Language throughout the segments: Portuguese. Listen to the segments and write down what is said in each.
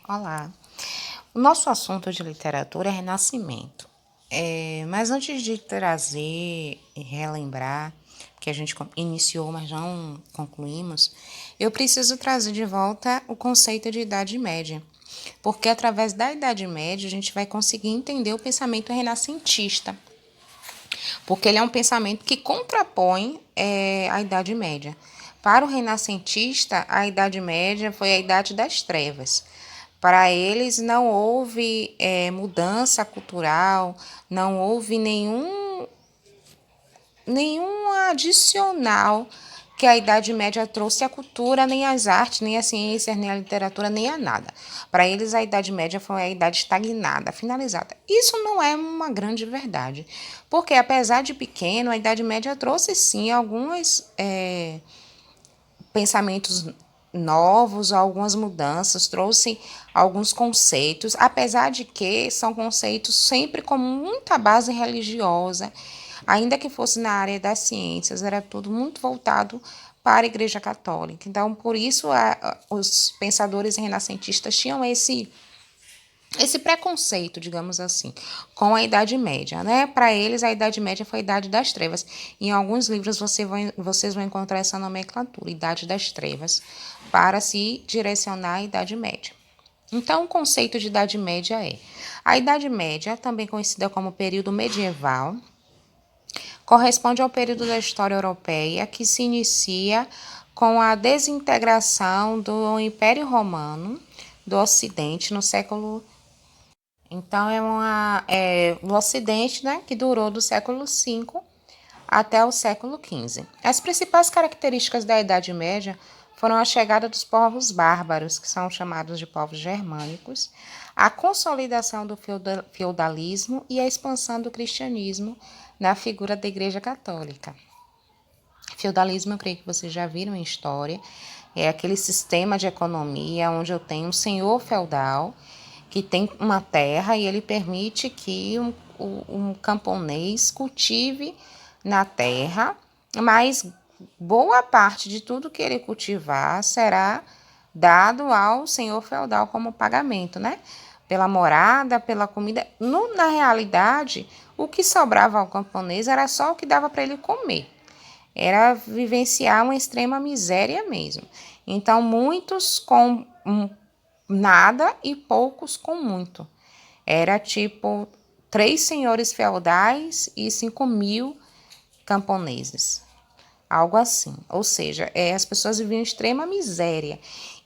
Olá, o nosso assunto de literatura é Renascimento. Mas antes de trazer e relembrar, que a gente iniciou, mas não concluímos, eu preciso trazer de volta o conceito de Idade Média, porque através da Idade Média a gente vai conseguir entender o pensamento renascentista, porque ele é um pensamento que contrapõe a Idade Média. Para o renascentista, a Idade Média foi a Idade das Trevas. Para eles não houve mudança cultural, não houve nenhum adicional que a Idade Média trouxe à cultura, nem às artes, nem às ciências, nem à literatura, nem a nada. Para eles, a Idade Média foi a idade estagnada, finalizada. Isso não é uma grande verdade, porque apesar de pequeno, a Idade Média trouxe sim alguns pensamentos novos, algumas mudanças, trouxe alguns conceitos, apesar de que são conceitos sempre com muita base religiosa, ainda que fosse na área das ciências, era tudo muito voltado para a Igreja Católica. Então, por isso, os pensadores renascentistas tinham esse preconceito, digamos assim, com a Idade Média, né? Para eles, a Idade Média foi a Idade das Trevas. Em alguns livros vocês vão encontrar essa nomenclatura, Idade das Trevas, para se direcionar à Idade Média. Então, o conceito de Idade Média é: a Idade Média, também conhecida como período medieval, corresponde ao período da história europeia que se inicia com a desintegração do Império Romano do Ocidente no século. Então, no Ocidente, né, que durou do século V até o século XV. As principais características da Idade Média foram a chegada dos povos bárbaros, que são chamados de povos germânicos, a consolidação do feudalismo e a expansão do cristianismo na figura da Igreja Católica. Feudalismo, eu creio que vocês já viram em história, é aquele sistema de economia onde eu tenho um senhor feudal que tem uma terra e ele permite que um camponês cultive na terra, mas boa parte de tudo que ele cultivar será dado ao senhor feudal como pagamento, né? Pela morada, pela comida. Na realidade, o que sobrava ao camponês era só o que dava para ele comer. Era vivenciar uma extrema miséria mesmo. Então, muitos com nada e poucos com muito. Era tipo 3 senhores feudais e 5.000 camponeses. Algo assim. Ou seja, as pessoas viviam em extrema miséria.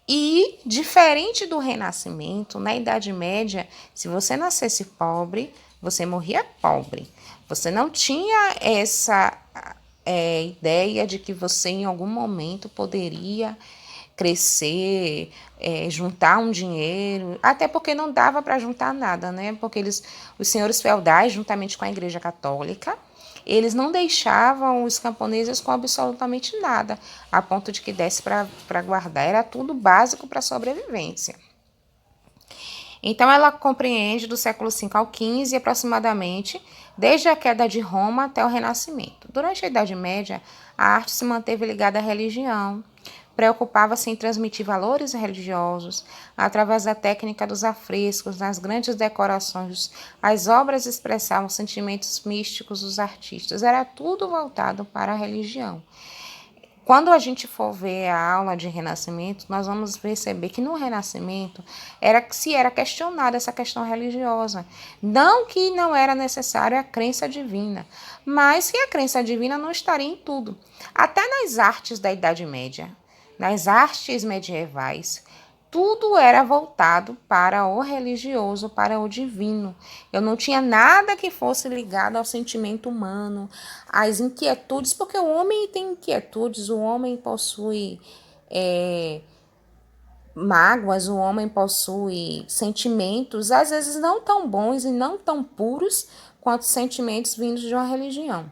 E, diferente do Renascimento, na Idade Média, se você nascesse pobre, você morria pobre. Você não tinha essa ideia de que você em algum momento poderia crescer, juntar um dinheiro, até porque não dava para juntar nada, né? Porque os senhores feudais, juntamente com a Igreja Católica, eles não deixavam os camponeses com absolutamente nada, a ponto de que desse para guardar. Era tudo básico para a sobrevivência. Então, ela compreende do século V ao XV, aproximadamente, desde a queda de Roma até o Renascimento. Durante a Idade Média, a arte se manteve ligada à religião, preocupava-se em transmitir valores religiosos através da técnica dos afrescos, nas grandes decorações. As obras expressavam sentimentos místicos dos artistas. Era tudo voltado para a religião. Quando a gente for ver a aula de Renascimento, nós vamos perceber que no Renascimento se era questionada essa questão religiosa. Não que não era necessária a crença divina, mas que a crença divina não estaria em tudo. Até nas artes da Idade Média, nas artes medievais, tudo era voltado para o religioso, para o divino. Eu não tinha nada que fosse ligado ao sentimento humano, às inquietudes, porque o homem tem inquietudes, o homem possui mágoas, o homem possui sentimentos, às vezes não tão bons e não tão puros quanto sentimentos vindos de uma religião.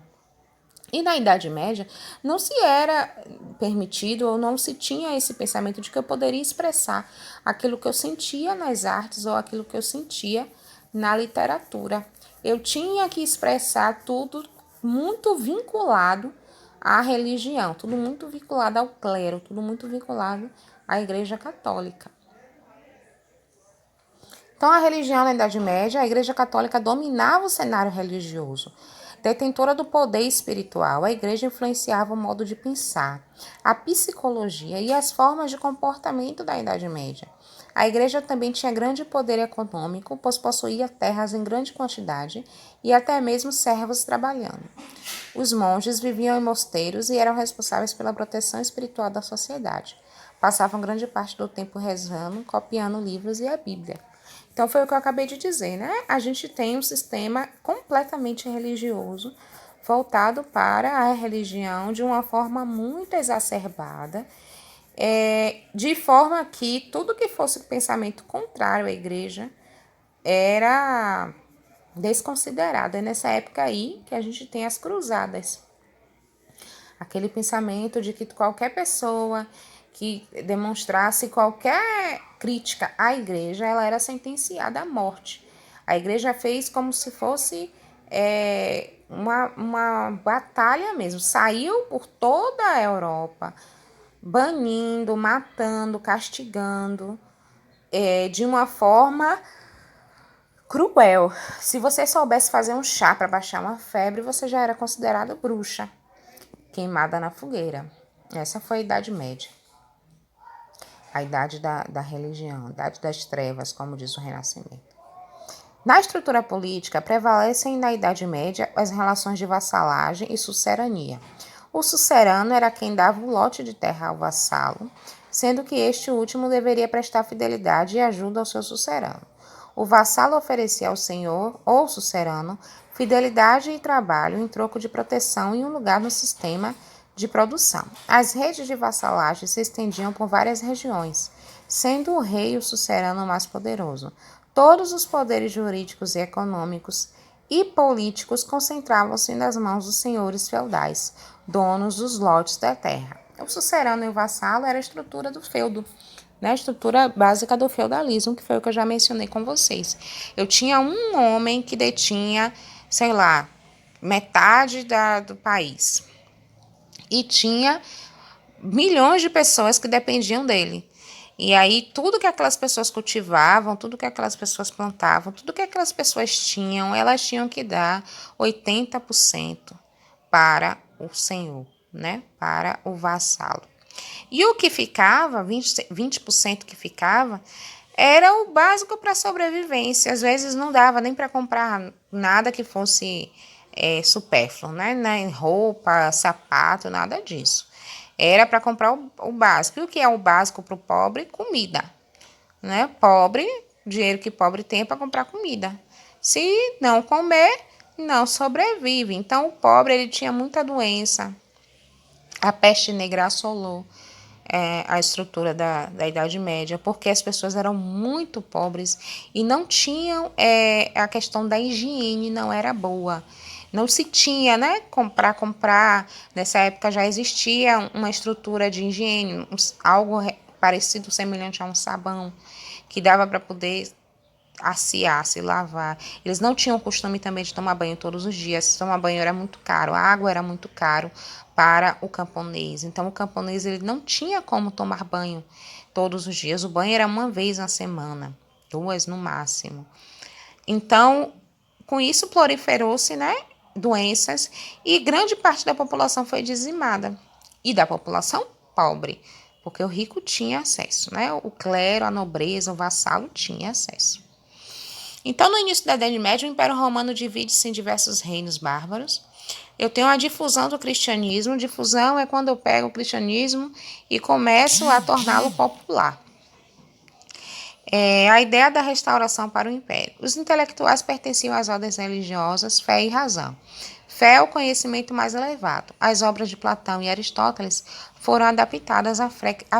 E na Idade Média não se era permitido ou não se tinha esse pensamento de que eu poderia expressar aquilo que eu sentia nas artes ou aquilo que eu sentia na literatura. Eu tinha que expressar tudo muito vinculado à religião, tudo muito vinculado ao clero, tudo muito vinculado à Igreja Católica. Então, a religião na Idade Média, a Igreja Católica dominava o cenário religioso. Detentora do poder espiritual, a Igreja influenciava o modo de pensar, a psicologia e as formas de comportamento da Idade Média. A Igreja também tinha grande poder econômico, pois possuía terras em grande quantidade e até mesmo servos trabalhando. Os monges viviam em mosteiros e eram responsáveis pela proteção espiritual da sociedade. Passavam grande parte do tempo rezando, copiando livros e a Bíblia. Então, foi o que eu acabei de dizer, né? A gente tem um sistema completamente religioso, voltado para a religião de uma forma muito exacerbada, de forma que tudo que fosse pensamento contrário à igreja era desconsiderado. É nessa época aí que a gente tem as cruzadas. Aquele pensamento de que qualquer pessoa que demonstrasse qualquer crítica à igreja, ela era sentenciada à morte. A igreja fez como se fosse uma batalha mesmo. Saiu por toda a Europa, banindo, matando, castigando, de uma forma cruel. Se você soubesse fazer um chá para baixar uma febre, você já era considerada bruxa, queimada na fogueira. Essa foi a Idade Média. A idade da religião, a idade das trevas, como diz o Renascimento. Na estrutura política, prevalecem na Idade Média as relações de vassalagem e sucerania. O sucerano era quem dava o lote de terra ao vassalo, sendo que este último deveria prestar fidelidade e ajuda ao seu sucerano. O vassalo oferecia ao senhor, ou sucerano, fidelidade e trabalho em troco de proteção e um lugar no sistema de produção. As redes de vassalagem se estendiam por várias regiões, sendo o rei o sucerano mais poderoso. Todos os poderes jurídicos e econômicos e políticos concentravam-se nas mãos dos senhores feudais, donos dos lotes da terra. O sucerano e o vassalo era a estrutura do feudo, né? A estrutura básica do feudalismo, que foi o que eu já mencionei com vocês. Eu tinha um homem que detinha, sei lá, metade do país. E tinha milhões de pessoas que dependiam dele. E aí, tudo que aquelas pessoas cultivavam, tudo que aquelas pessoas plantavam, tudo que aquelas pessoas tinham, elas tinham que dar 80% para o senhor, né? Para o vassalo. E o que ficava, 20% que ficava, era o básico para sobrevivência. Às vezes não dava nem para comprar nada que fosse supérfluo, né? Nem roupa, sapato, nada disso. Era para comprar o básico. E o que é o básico para o pobre? Comida, né? Pobre, dinheiro que pobre tem é para comprar comida. Se não comer, não sobrevive. Então, o pobre ele tinha muita doença. A peste negra assolou a estrutura da Idade Média, porque as pessoas eram muito pobres e não tinham, a questão da higiene não era boa. Não se tinha, né, comprar. Nessa época já existia uma estrutura de higiene, algo parecido, semelhante a um sabão, que dava para poder aciar, se lavar. Eles não tinham o costume também de tomar banho todos os dias. Tomar banho era muito caro, a água era muito caro para o camponês. Então, o camponês ele não tinha como tomar banho todos os dias. O banho era uma vez na semana, 2 no máximo. Então, com isso proliferou-se, né, doenças e grande parte da população foi dizimada. E da população pobre, porque o rico tinha acesso, né? O clero, a nobreza, o vassalo tinha acesso. Então, no início da Idade Média, o Império Romano divide-se em diversos reinos bárbaros. Eu tenho a difusão do cristianismo. Difusão é quando eu pego o cristianismo e começo a torná-lo popular. A ideia da restauração para o Império. Os intelectuais pertenciam às ordens religiosas, fé e razão. Fé é o conhecimento mais elevado. As obras de Platão e Aristóteles foram adaptadas à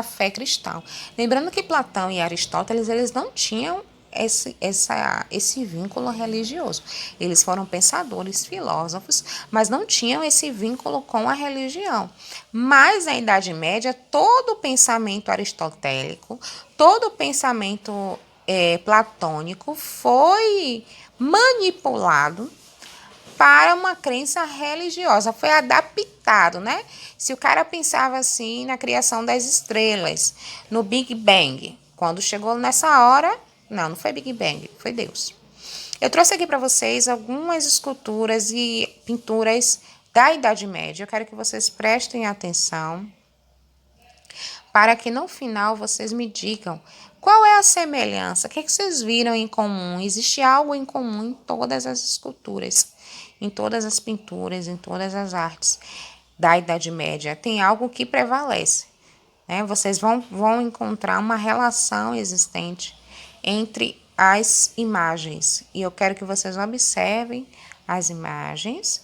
fé cristã. Lembrando que Platão e Aristóteles eles não tinham esse vínculo religioso. Eles foram pensadores, filósofos, mas não tinham esse vínculo com a religião. Mas na Idade Média, todo o pensamento aristotélico, todo o pensamento platônico foi manipulado para uma crença religiosa, foi adaptado, né? Se o cara pensava assim na criação das estrelas, no Big Bang, quando chegou nessa hora, Não, não foi Big Bang, foi Deus. Eu trouxe aqui para vocês algumas esculturas e pinturas da Idade Média. Eu quero que vocês prestem atenção para que no final vocês me digam qual é a semelhança, o que é que vocês viram em comum? Existe algo em comum em todas as esculturas, em todas as pinturas, em todas as artes da Idade Média. Tem algo que prevalece, né? Vocês vão encontrar uma relação existente entre as imagens. E eu quero que vocês observem as imagens.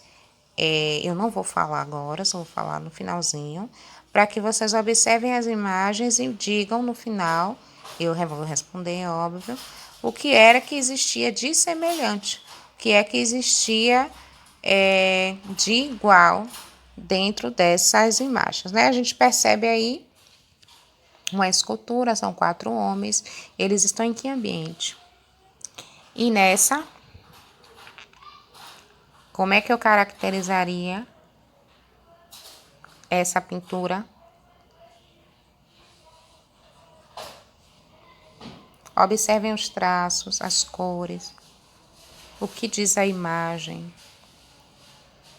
Eu não vou falar agora, só vou falar no finalzinho, para que vocês observem as imagens e digam no final, eu vou responder, óbvio, o que era que existia de semelhante, o que é que existia de igual dentro dessas imagens, né? A gente percebe aí uma escultura, são 4 homens, eles estão em que ambiente? E nessa, como é que eu caracterizaria essa pintura? Observem os traços, as cores, o que diz a imagem,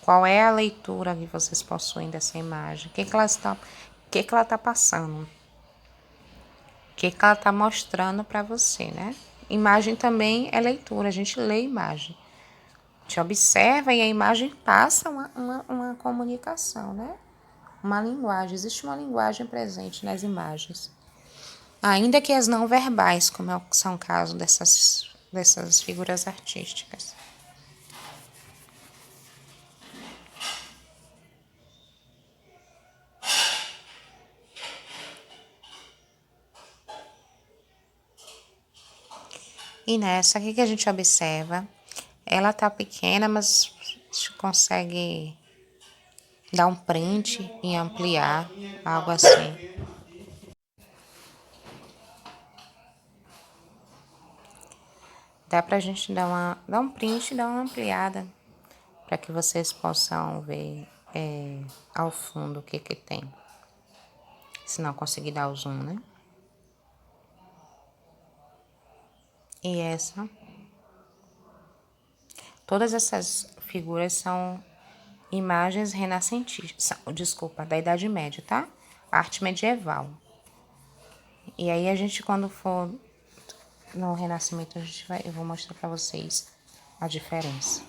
qual é a leitura que vocês possuem dessa imagem, o que ela está passando, o que ela está mostrando para você, né? Imagem também é leitura, a gente lê imagem. A gente observa e a imagem passa uma comunicação, né? Uma linguagem, existe uma linguagem presente nas imagens. Ainda que as não verbais, como são o caso dessas figuras artísticas. E nessa, o que a gente observa? Ela tá pequena, mas a gente consegue dar um print e ampliar, algo assim. Dá pra gente dar um print e dar uma ampliada, para que vocês possam ver ao fundo o que tem. Se não conseguir dar o zoom, né? E todas essas figuras são imagens renascentistas, desculpa, da Idade Média, tá? Arte medieval. E aí a gente, quando for no Renascimento, eu vou mostrar para vocês a diferença.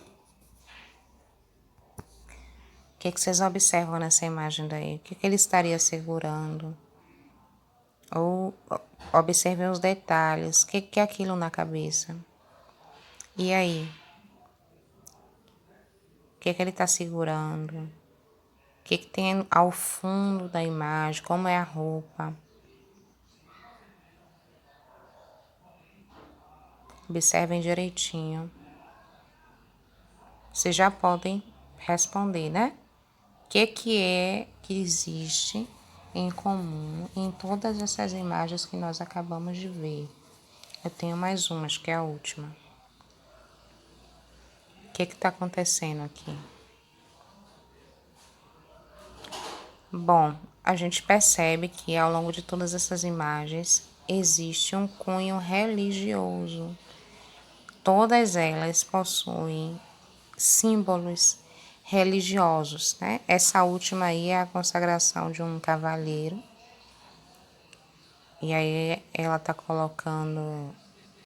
O que vocês observam nessa imagem daí? O que ele estaria segurando? Ou observem os detalhes. O que é aquilo na cabeça? E aí? O que ele está segurando? O que tem ao fundo da imagem? Como é a roupa? Observem direitinho. Vocês já podem responder, né? O que é que existe em comum em todas essas imagens que nós acabamos de ver? Eu tenho mais uma, acho que é a última. O que está acontecendo aqui? Bom, a gente percebe que ao longo de todas essas imagens existe um cunho religioso. Todas elas possuem símbolos religiosos, né? Essa última aí é a consagração de um cavaleiro. E aí ela tá colocando